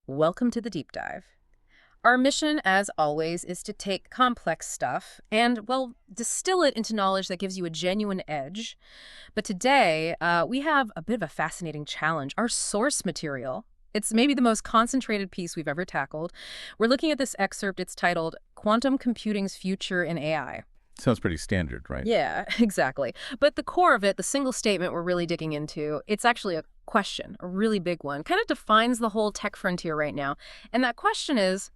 Welcome to the deep dive. Our mission, as always, is to take complex stuff and, well, distill it into knowledge that gives you a genuine edge. But today, we have a bit of a fascinating challenge. Our source material, it's maybe the most concentrated piece we've ever tackled. We're looking at this excerpt. It's titled Quantum Computing's Future in AI. Sounds pretty standard, right? Yeah, exactly. But the core of it, the single statement we're really digging into, it's actually a question, a really big one, kind of defines the whole tech frontier right now. And that question is,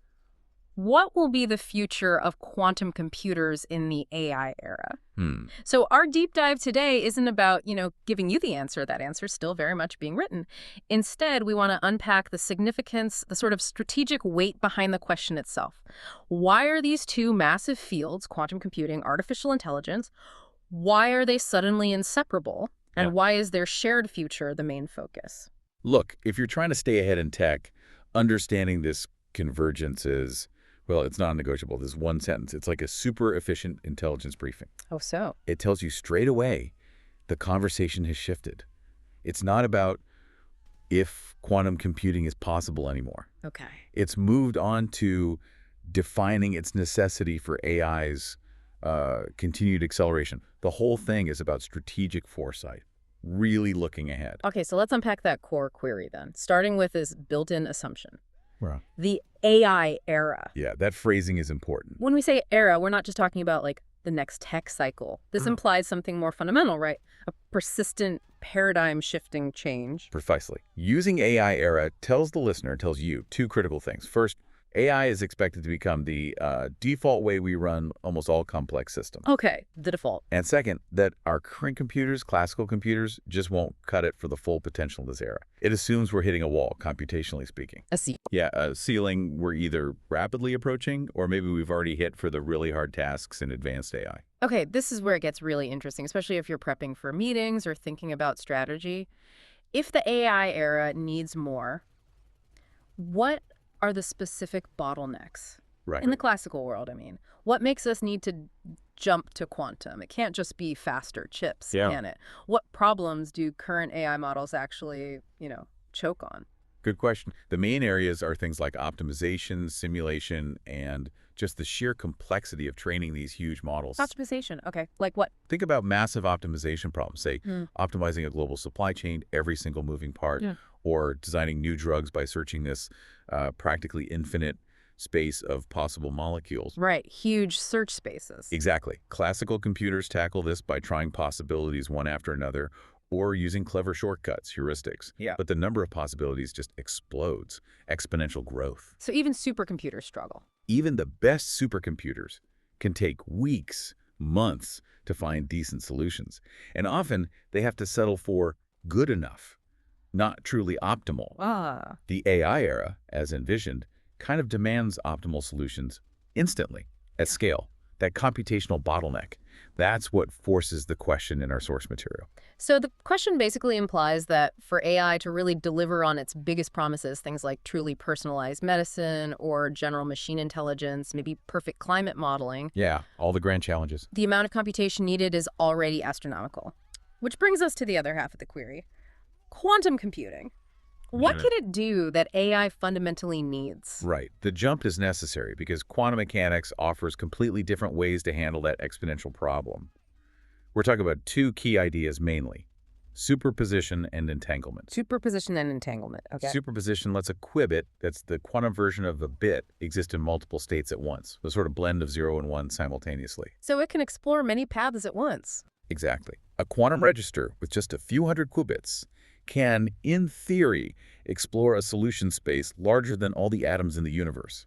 what will be the future of quantum computers in the AI era? So our deep dive today isn't about, giving you the answer. That answer's still very much being written. Instead, we want to unpack the significance, the sort of strategic weight behind the question itself. Why are these two massive fields, quantum computing, artificial intelligence, why are they suddenly inseparable? And why is their shared future the main focus? Look, if you're trying to stay ahead in tech, understanding this convergence is, well, it's non-negotiable. This one sentence. It's like a super efficient intelligence briefing. Oh, so? It tells you straight away the conversation has shifted. It's not about if quantum computing is possible anymore. Okay. It's moved on to defining its necessity for AI's continued acceleration. The whole thing is about strategic foresight, really looking ahead. Okay, so let's unpack that core query then, starting with this built-in assumption. Right. The AI era. Yeah, that phrasing is important. When we say era, we're not just talking about like the next tech cycle. This implies something more fundamental, right? A persistent paradigm-shifting change. Precisely. Using AI era tells you two critical things. First, AI is expected to become the default way we run almost all complex systems. Okay, the default. And second, that our current computers, classical computers, just won't cut it for the full potential of this era. It assumes we're hitting a wall, computationally speaking. A C. Yeah, a ceiling we're either rapidly approaching or maybe we've already hit for the really hard tasks in advanced AI. Okay, this is where it gets really interesting, especially if you're prepping for meetings or thinking about strategy. If the AI era needs more, what are the specific bottlenecks? Right. In the classical world, I mean. What makes us need to jump to quantum? It can't just be faster chips, can it? What problems do current AI models actually, choke on? Good question. The main areas are things like optimization, simulation, and just the sheer complexity of training these huge models. Optimization, okay. Like what? Think about massive optimization problems, say optimizing a global supply chain, every single moving part, or designing new drugs by searching this practically infinite space of possible molecules. Right, huge search spaces. Exactly. Classical computers tackle this by trying possibilities one after another or using clever shortcuts, heuristics. Yeah. But the number of possibilities just explodes, exponential growth. So even supercomputers struggle. Even the best supercomputers can take weeks, months to find decent solutions. And often they have to settle for good enough, not truly optimal. The AI era, as envisioned, kind of demands optimal solutions instantly, at scale. That computational bottleneck, that's what forces the question in our source material. So the question basically implies that for AI to really deliver on its biggest promises, things like truly personalized medicine or general machine intelligence, maybe perfect climate modeling. Yeah, all the grand challenges. The amount of computation needed is already astronomical. Which brings us to the other half of the query. Quantum computing. What can it do that AI fundamentally needs? Right. The jump is necessary because quantum mechanics offers completely different ways to handle that exponential problem. We're talking about two key ideas mainly, superposition and entanglement. Superposition and entanglement, okay. Superposition lets a qubit, that's the quantum version of a bit, exist in multiple states at once, a sort of blend of 0 and 1 simultaneously. So it can explore many paths at once. Exactly. A quantum register with just a few hundred qubits can, in theory, explore a solution space larger than all the atoms in the universe,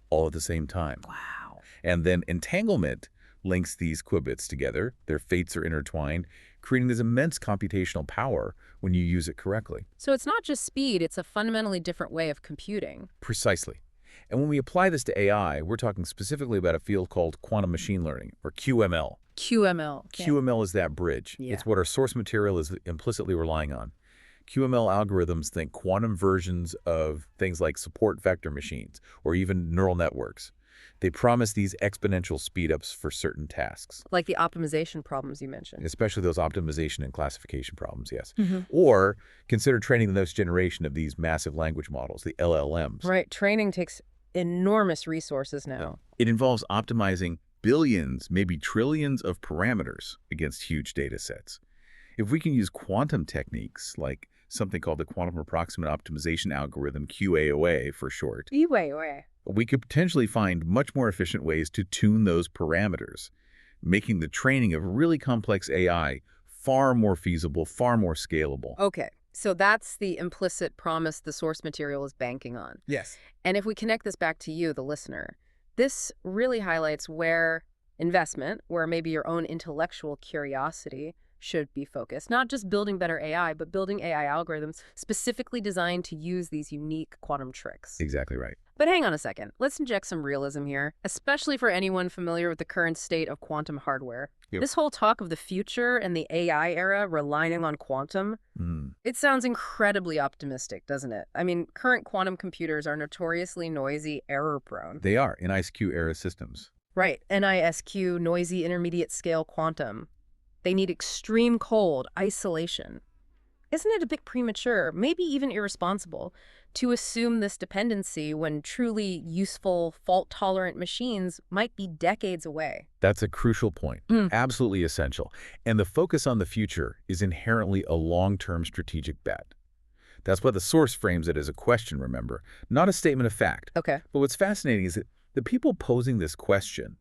all at the same time. Wow. And then entanglement links these qubits together. Their fates are intertwined, creating this immense computational power when you use it correctly. So it's not just speed, it's a fundamentally different way of computing. Precisely. And when we apply this to AI, we're talking specifically about a field called quantum machine learning, or QML. QML. QML is that bridge. Yeah. It's what our source material is implicitly relying on. QML algorithms think quantum versions of things like support vector machines or even neural networks. They promise these exponential speedups for certain tasks, Like the optimization problems you mentioned. especially those optimization and classification problems, yes. Hmm. Or consider training the next generation of these massive language models, the LLMs. Right. Training takes enormous resources now. It involves optimizing billions, maybe trillions of parameters against huge data sets. If we can use quantum techniques, like something called the Quantum Approximate Optimization Algorithm, QAOA for short, Wait. we could potentially find much more efficient ways to tune those parameters, making the training of really complex AI far more feasible, far more scalable. Okay. So that's the implicit promise the source material is banking on. Yes. And if we connect this back to you, the listener, this really highlights where investment, where maybe your own intellectual curiosity should be focused. Not just building better AI, but building AI algorithms specifically designed to use these unique quantum tricks. Exactly right. But hang on a second. Let's inject some realism here, especially for anyone familiar with the current state of quantum hardware. Yep. This whole talk of the future and the AI era relying on quantum, it sounds incredibly optimistic, doesn't it? I mean, current quantum computers are notoriously noisy, error-prone. They are in IceQ era systems. Right. NISQ, noisy intermediate scale quantum. They need extreme cold, isolation. Isn't it a bit premature, maybe even irresponsible, to assume this dependency when truly useful, fault-tolerant machines might be decades away? That's a crucial point, absolutely essential. And the focus on the future is inherently a long-term strategic bet. That's why the source frames it as a question, remember, not a statement of fact. Okay. But what's fascinating is that the people posing this question,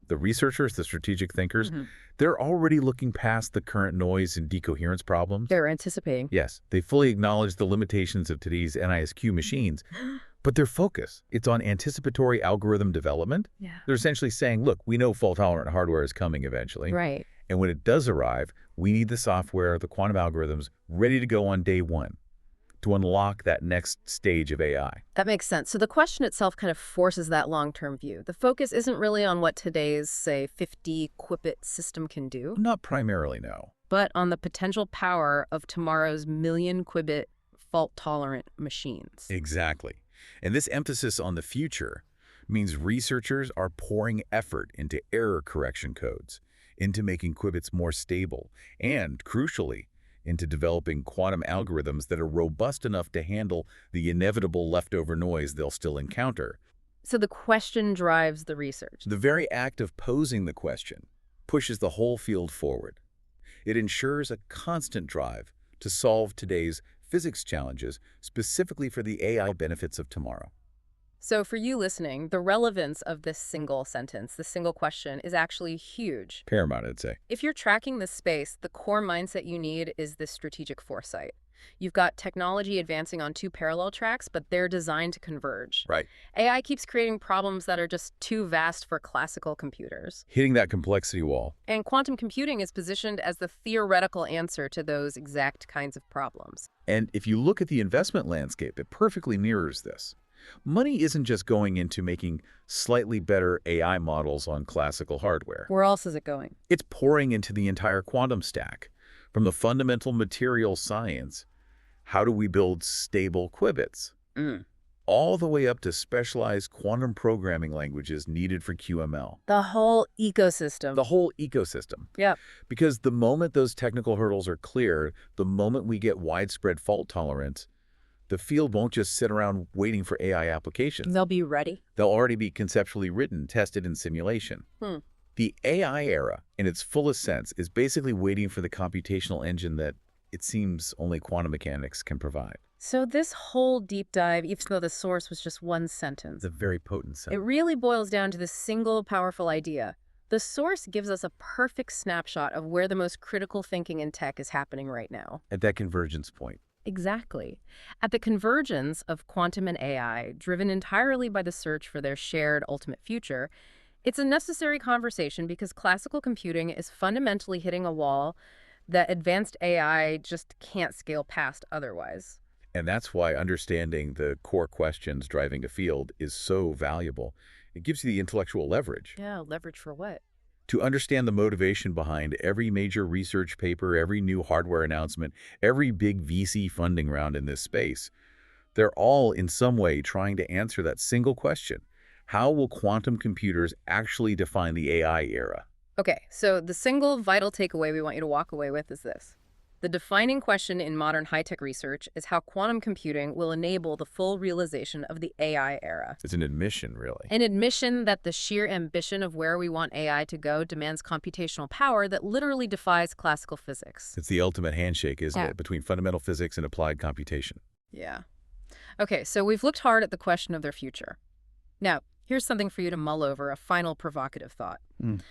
the researchers, the strategic thinkers, they're already looking past the current noise and decoherence problems. They're anticipating. Yes, they fully acknowledge the limitations of today's NISQ machines, but their focus, it's on anticipatory algorithm development. Yeah. They're essentially saying, look, we know fault-tolerant hardware is coming eventually. Right. And when it does arrive, we need the software, the quantum algorithms, ready to go on day one to unlock that next stage of AI. That makes sense. So the question itself kind of forces that long-term view. The focus isn't really on what today's, say, 50-qubit system can do, Not primarily, no. but on the potential power of tomorrow's million-qubit fault-tolerant machines. Exactly. And this emphasis on the future means researchers are pouring effort into error correction codes, into making qubits more stable, and, crucially, into developing quantum algorithms that are robust enough to handle the inevitable leftover noise they'll still encounter. So the question drives the research. The very act of posing the question pushes the whole field forward. It ensures a constant drive to solve today's physics challenges specifically for the AI benefits of tomorrow. So for you listening, the relevance of this single sentence, this single question, is actually huge. Paramount, I'd say. If you're tracking this space, the core mindset you need is this strategic foresight. You've got technology advancing on two parallel tracks, but they're designed to converge. Right. AI keeps creating problems that are just too vast for classical computers. Hitting that complexity wall. And quantum computing is positioned as the theoretical answer to those exact kinds of problems. And if you look at the investment landscape, it perfectly mirrors this. Money isn't just going into making slightly better AI models on classical hardware. Where else is it going? It's pouring into the entire quantum stack. From the fundamental material science, how do we build stable qubits, all the way up to specialized quantum programming languages needed for QML. The whole ecosystem. The whole ecosystem. Yep. Because the moment those technical hurdles are cleared, the moment we get widespread fault tolerance, the field won't just sit around waiting for AI applications. They'll be ready. They'll already be conceptually written, tested in simulation. The AI era, in its fullest sense, is basically waiting for the computational engine that it seems only quantum mechanics can provide. So this whole deep dive, even though the source was just one sentence, It's a very potent it sentence. really boils down to this single powerful idea. The source gives us a perfect snapshot of where the most critical thinking in tech is happening right now. At that convergence point. Exactly. At the convergence of quantum and AI, driven entirely by the search for their shared ultimate future, it's a necessary conversation because classical computing is fundamentally hitting a wall that advanced AI just can't scale past otherwise. And that's why understanding the core questions driving a field is so valuable. It gives you the intellectual leverage. Yeah, leverage for what? To understand the motivation behind every major research paper, every new hardware announcement, every big VC funding round in this space. They're all in some way trying to answer that single question. How will quantum computers actually define the AI era? Okay, so the single vital takeaway we want you to walk away with is this. The defining question in modern high-tech research is how quantum computing will enable the full realization of the AI era. It's an admission, really. An admission that the sheer ambition of where we want AI to go demands computational power that literally defies classical physics. It's the ultimate handshake, isn't Yeah. it, between fundamental physics and applied computation? Yeah. Okay, so we've looked hard at the question of their future. Now, here's something for you to mull over, a final provocative thought. Mm.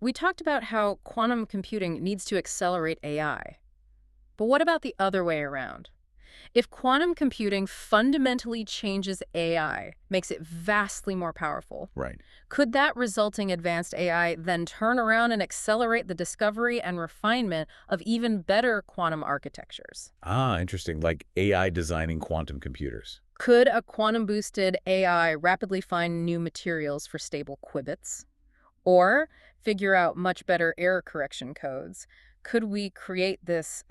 We talked about how quantum computing needs to accelerate AI. But what about the other way around? If quantum computing fundamentally changes AI, makes it vastly more powerful, Right. could that resulting advanced AI then turn around and accelerate the discovery and refinement of even better quantum architectures? Ah, interesting. Like AI designing quantum computers. Could a quantum-boosted AI rapidly find new materials for stable qubits? Or figure out much better error correction codes? Could we create this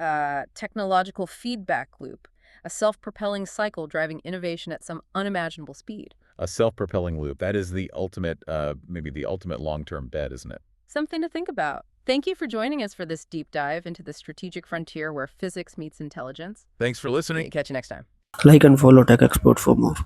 technological feedback loop, a self-propelling cycle driving innovation at some unimaginable speed? A self-propelling loop. That is the ultimate, maybe the ultimate long-term bet, isn't it? Something to think about. Thank you for joining us for this deep dive into the strategic frontier where physics meets intelligence. Thanks for listening. Catch you next time. Like and follow Tech Expert for more.